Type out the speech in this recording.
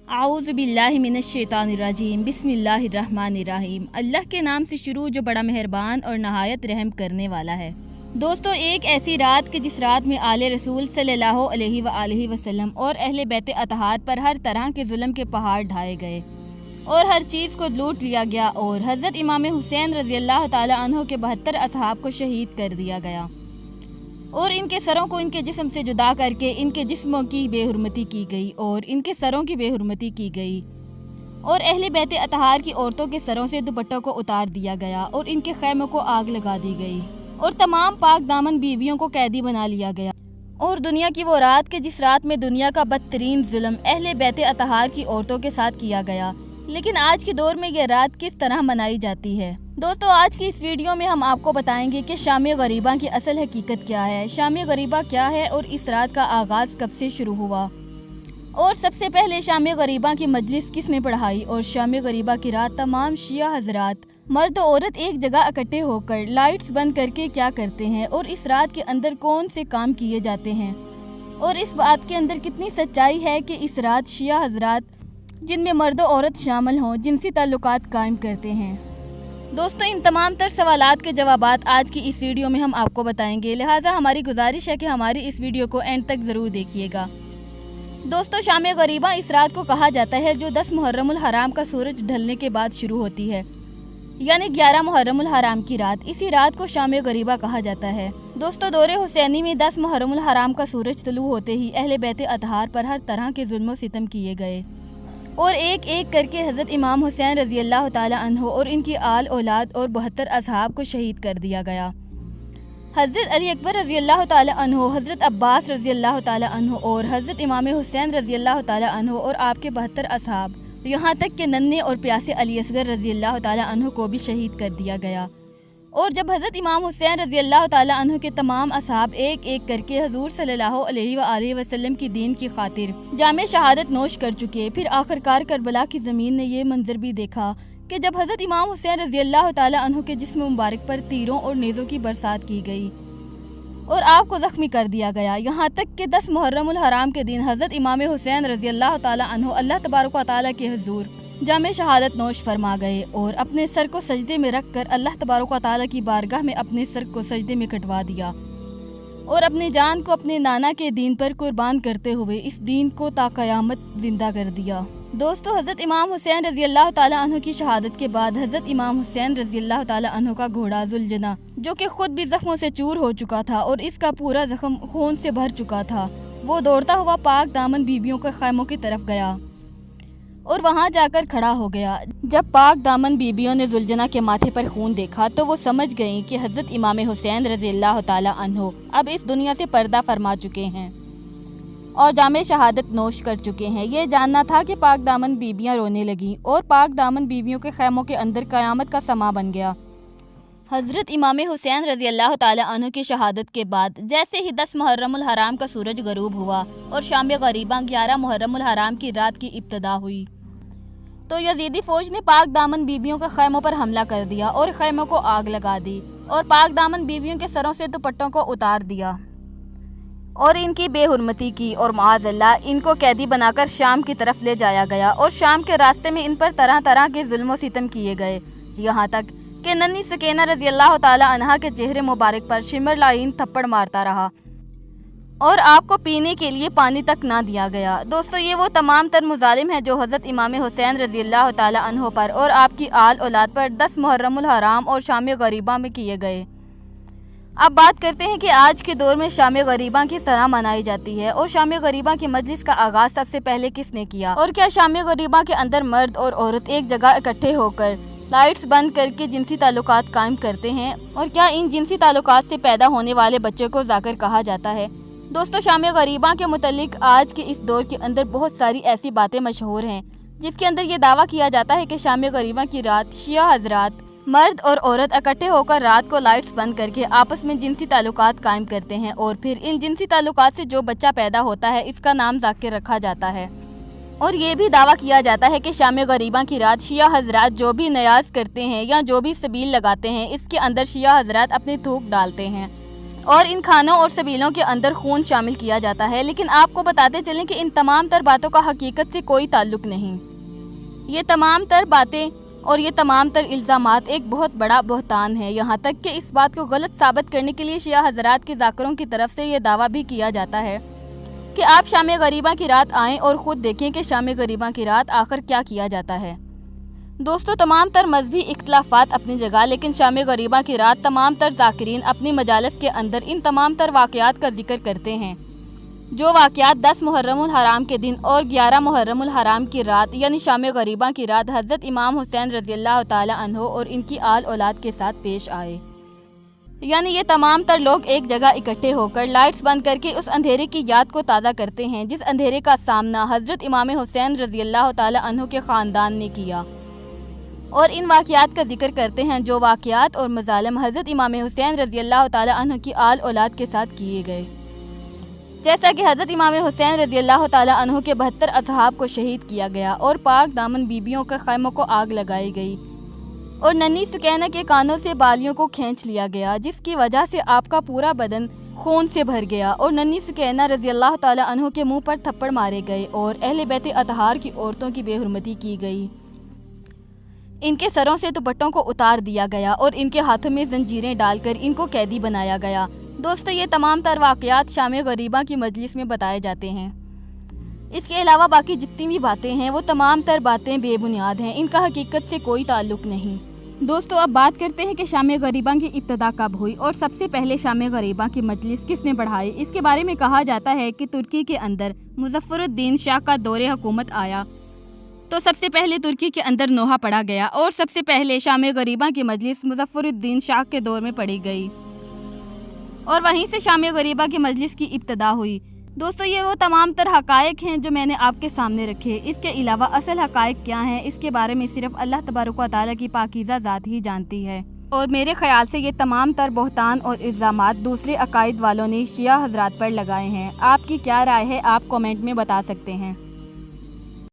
आऊज़ु बिल्लाहि मिनश शैतानिर रजीम बिस्मिल्लाहिर रहमानिर रहीम। अल्लाह के नाम से शुरू जो बड़ा मेहरबान और नहायत रहम करने वाला है। दोस्तों, एक ऐसी रात कि जिस रात में आले रसूल सल्लल्लाहु अलैहि वसल्लम और अहले बैत अतहार पर हर तरह के जुल्म के पहाड़ ढाए गए और हर चीज़ को लूट लिया गया और हज़रत इमाम हुसैन रज़ी अल्लाह ताला अन्हु के 72 असहाब को शहीद कर दिया गया और इनके सरों को इनके जिस्म से जुदा करके इनके जिस्मों की बेहुरमती की गई और इनके सरों की बेहुरमती की गई और अहले बैत अतहार की औरतों के सरों से दुपट्टों को उतार दिया गया और इनके खैमों को आग लगा दी गई और तमाम पाक दामन बीवियों को कैदी बना लिया गया। और दुनिया की वो रात के जिस रात में दुनिया का बदतरीन जुल्म अहले बैत अतहार की औरतों के साथ किया गया, लेकिन आज के दौर में ये रात किस तरह मनाई जाती है। दोस्तों, आज की इस वीडियो में हम आपको बताएंगे कि शाम गरीबा की असल हकीकत क्या है, शाम गरीबा क्या है और इस रात का आगाज़ कब से शुरू हुआ और सबसे पहले शाम गरीबा की मजलिस किसने पढ़ाई और शाम गरीबा की रात तमाम शिया हजरात मर्द और औरत एक जगह इकट्ठे होकर लाइट्स बंद करके क्या करते हैं और इस रात के अंदर कौन से काम किए जाते हैं और इस बात के अंदर कितनी सच्चाई है कि इस रात शिया हजरात जिनमें मर्द और औरत शामिल हों जिनसी ताल्लुकात कायम करते हैं। दोस्तों, इन तमाम तर सवालात के जवाबात आज की इस वीडियो में हम आपको बताएंगे, लिहाजा हमारी गुजारिश है कि हमारी इस वीडियो को एंड तक ज़रूर देखिएगा। दोस्तों, शाम गरीबा इस रात को कहा जाता है जो 10 मुहर्रमुल हराम का सूरज ढलने के बाद शुरू होती है, यानी 11 मुहर्रमुल हराम की रात। इसी रात को शाम गरीबा कहा जाता है। दोस्तों, दौरे हुसैनी में 10 मुहर्रमुल हराम का सूरज तलू होते ही अहले बैत अतहार पर हर तरह के जुल्म सितम किए गए और एक एक करके हज़रत इमाम हुसैन रज़ी अल्लाह ताला अन्हु और इनकी आल औलाद और 72 असहाब को शहीद कर दिया गया। हज़रत अली अकबर रज़ी अल्लाह ताला अन्हु, हज़रत अब्बास रज़ी अल्लाह ताला अन्हु और हज़रत इमाम हुसैन रज़ी अल्लाह ताला अन्हु और आपके 72 असहाब, यहाँ तक कि नन्हे और प्यासे अली असगर रज़ी अल्लाह ताला अन्हु को भी शहीद कर दिया गया। और जब हज़रत इमाम हुसैन रज़ी अल्लाह ताला अन्हु के तमाम असहाब एक एक करके हजूर सल्लल्लाहु अलैहि वसल्लम की दीन की खातिर जामे शहादत नोश कर चुके, फिर आखिरकार करबला की ज़मीन ने ये मंजर भी देखा कि जब हज़रत इमाम हुसैन रज़ी अल्लाह ताला अन्हु के जिस्म मुबारक पर तीरों और नेज़ों की बरसात की गई और आपको ज़ख्मी कर दिया गया। यहाँ तक कि 10 मुहर्रमुल हराम के दिन हज़रत इमाम हुसैन रज़ी अल्लाह ताला अन्हु अल्लाह तबारक व तआला के हुजूर जामे शहादत नोश फरमा गए और अपने सर को सजदे में रख कर अल्लाह तबारक व तआला की बारगाह में अपने सर को सजदे में कटवा दिया और अपनी जान को अपने नाना के दीन पर कुर्बान करते हुए इस दीन को ता क़यामत जिंदा कर दिया। दोस्तों, हज़रत इमाम हुसैन रज़ी अल्लाह ताला अन्हु की शहादत के बाद हज़रत इमाम हुसैन रज़ी अल्लाह ताला अन्हु का घोड़ा जुलजना, जो कि खुद भी जख्मों से चूर हो चुका था और इसका पूरा जख्म खून से भर चुका था, वो दौड़ता हुआ पाक दामन बीबियों के खैमों की तरफ गया और वहां जाकर खड़ा हो गया। जब पाक दामन बीबियों ने जुलजना के माथे पर खून देखा तो वो समझ गईं कि हज़रत इमाम हुसैन रज़ी अल्लाह ताला अन्हु अब इस दुनिया से पर्दा फरमा चुके हैं और जामे शहादत नोश कर चुके हैं। ये जानना था कि पाक दामन बीबियां रोने लगीं और पाक दामन बीबियों के खैमों के अंदर क़यामत का समा बन गया। हज़रत इमाम हुसैन रज़ी अल्लाह ताला अन्हु की शहादत के बाद जैसे ही 10 मुहर्रमुल हराम का सूरज गरूब हुआ और शाम गरीबा 11 मुहर्रमुल हराम की रात की इब्तिदा हुई तो यजीदी फौज ने पाक दामन बीबियों के खैमों पर हमला कर दिया और खैमों को आग लगा दी और पाक दामन बीबियों के सरों से दुपट्टों को उतार दिया और इनकी बेहुरमती की और माअज़ल्लाह इनको कैदी बनाकर शाम की तरफ ले जाया गया और शाम के रास्ते में इन पर तरह तरह के जुल्म सितम किए गए, यहाँ तक कि नन्ही सकीना रज़ी अल्लाह ताला अन्हा के चेहरे मुबारक पर शिमर लाइन थप्पड़ मारता रहा और आपको पीने के लिए पानी तक ना दिया गया। दोस्तों, ये वो तमाम तर मुजालिम है जो हज़रत इमाम हुसैन रज़ी अल्लाह ताला अन्हु पर और आपकी आल औलाद पर 10 मुहर्रमुल हराम और शाम गरीबा में किए गए। अब बात करते हैं कि आज के दौर में शाम गरीबा किस तरह मनाई जाती है और शाम गरीबा की मजलिस का आगाज़ सबसे पहले किसने किया और क्या शाम गरीबा के अंदर मर्द और औरत एक जगह इकट्ठे होकर लाइट्स बंद करके जिनसी ताल्लुकात कायम करते हैं और क्या इन जिनसी ताल्लुकात से पैदा होने वाले बच्चे को जाकर कहा जाता है। दोस्तों, शाम गरीबा के मुतालिक आज के इस दौर के अंदर बहुत सारी ऐसी बातें मशहूर हैं जिसके अंदर ये दावा किया जाता है कि शाम गरीबा की रात शिया हजरात मर्द और औरत इकट्ठे होकर रात को लाइट्स बंद करके आपस में जिनसी ताल्लुकात कायम करते हैं और फिर इन जिनसी ताल्लुकात से जो बच्चा पैदा होता है इसका नाम जाकिर रखा जाता है। और ये भी दावा किया जाता है कि शाम गरीबा की रात शिया हजरात जो भी नयाज करते हैं या जो भी सबील लगाते हैं इसके अंदर शिया हजरात अपने थूक डालते हैं اور ان کھانوں اور سبیلوں کے اندر خون شامل کیا جاتا ہے، لیکن آپ کو بتاتے چلیں کہ ان تمام تر باتوں کا حقیقت سے کوئی تعلق نہیں۔ یہ تمام تر باتیں اور یہ تمام تر الزامات ایک بہت بڑا بہتان ہے، یہاں تک کہ اس بات کو غلط ثابت کرنے کے لیے شیعہ حضرات کے ذاکروں کی طرف سے یہ دعویٰ بھی کیا جاتا ہے کہ آپ شام غریباں کی رات آئیں اور خود دیکھیں کہ شام غریباں کی رات آخر کیا کیا جاتا ہے۔ دوستو، تمام تر مذہبی اختلافات اپنی جگہ، لیکن شام غریباں کی رات تمام تر ذاکرین اپنی مجالس کے اندر ان تمام تر واقعات کا ذکر کرتے ہیں، جو واقعات 10 محرم الحرام کے دن اور 11 محرم الحرام کی رات یعنی شام غریباں کی رات حضرت امام حسین رضی اللہ تعالی عنہ اور ان کی آل اولاد کے ساتھ پیش آئے۔ یعنی یہ تمام تر لوگ ایک جگہ اکٹھے ہو کر لائٹس بند کر کے اس اندھیرے کی یاد کو تازہ کرتے ہیں جس اندھیرے کا سامنا حضرت امام حسین رضی اللہ تعالی عنہ کے خاندان نے کیا، اور ان واقعات کا ذکر کرتے ہیں جو واقعات اور مظالم حضرت امام حسین رضی اللہ تعالی عنہ کی آل اولاد کے ساتھ کیے گئے، جیسا کہ حضرت امام حسین رضی اللہ تعالی عنہ کے 72 اصحاب کو شہید کیا گیا اور پاک دامن بیبیوں کے خیموں کو آگ لگائی گئی اور ننھی سکینہ کے کانوں سے بالیوں کو کھینچ لیا گیا، جس کی وجہ سے آپ کا پورا بدن خون سے بھر گیا، اور ننھی سکینہ رضی اللہ تعالی عنہ کے منہ پر تھپڑ مارے گئے اور اہل بیت اطہار کی عورتوں کی بے حرمتی کی گئی، ان کے سروں سے دوپٹوں کو اتار دیا گیا اور ان کے ہاتھوں میں زنجیریں ڈال کر ان کو قیدی بنایا گیا۔ دوستو، یہ تمام تر واقعات شام غریباں کی مجلس میں بتائے جاتے ہیں۔ اس کے علاوہ باقی جتنی بھی باتیں ہیں وہ تمام تر باتیں بے بنیاد ہیں، ان کا حقیقت سے کوئی تعلق نہیں۔ دوستو، اب بات کرتے ہیں کہ شام غریباں کی ابتدا کب ہوئی اور سب سے پہلے شام غریباں کی مجلس کس نے بڑھائی۔ اس کے بارے میں کہا جاتا ہے کہ ترکی کے اندر مظفر الدین شاہ کا دور حکومت آیا تو سب سے پہلے ترکی کے اندر نوحہ پڑھا گیا اور سب سے پہلے شام غریباں کی مجلس مظفر الدین شاہ کے دور میں پڑھی گئی اور وہیں سے شام غریباں کی مجلس کی ابتدا ہوئی۔ دوستو، یہ وہ تمام تر حقائق ہیں جو میں نے آپ کے سامنے رکھے۔ اس کے علاوہ اصل حقائق کیا ہیں اس کے بارے میں صرف اللہ تبارک و تعالیٰ کی پاکیزہ ذات ہی جانتی ہے، اور میرے خیال سے یہ تمام تر بہتان اور الزامات دوسرے عقائد والوں نے شیعہ حضرات پر لگائے ہیں۔ آپ کی کیا رائے ہے، آپ کمنٹ میں بتا سکتے ہیں۔